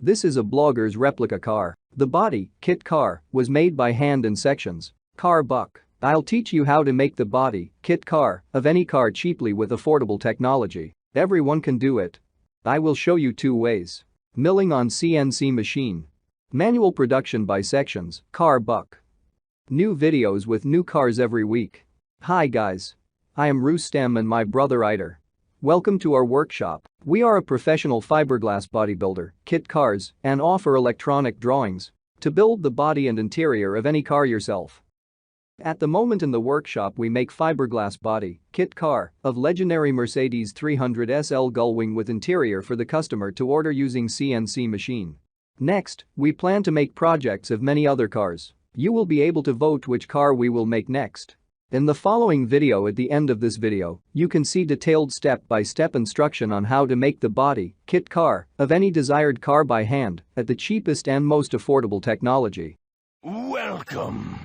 This is a blogger's replica car. The body kit car was made by hand in sections. Car buck. I'll teach you how to make the body kit car of any car cheaply with affordable technology. Everyone can do it. I will show you 2 ways. Milling on CNC machine. Manual production by sections. Car buck. New videos with new cars every week. Hi guys. I am Rustem and my brother Aidar. Welcome to our workshop. We are a professional fiberglass bodybuilder, kit cars, and offer electronic drawings to build the body and interior of any car yourself. At the moment in the workshop we make fiberglass body kit car of legendary Mercedes 300 SL Gullwing with interior for the customer to order using CNC machine. Next, we plan to make projects of many other cars. You will be able to vote which car we will make next. In the following video, at the end of this video, you can see detailed step-by-step instruction on how to make the body kit car of any desired car by hand at the cheapest and most affordable technology. Welcome.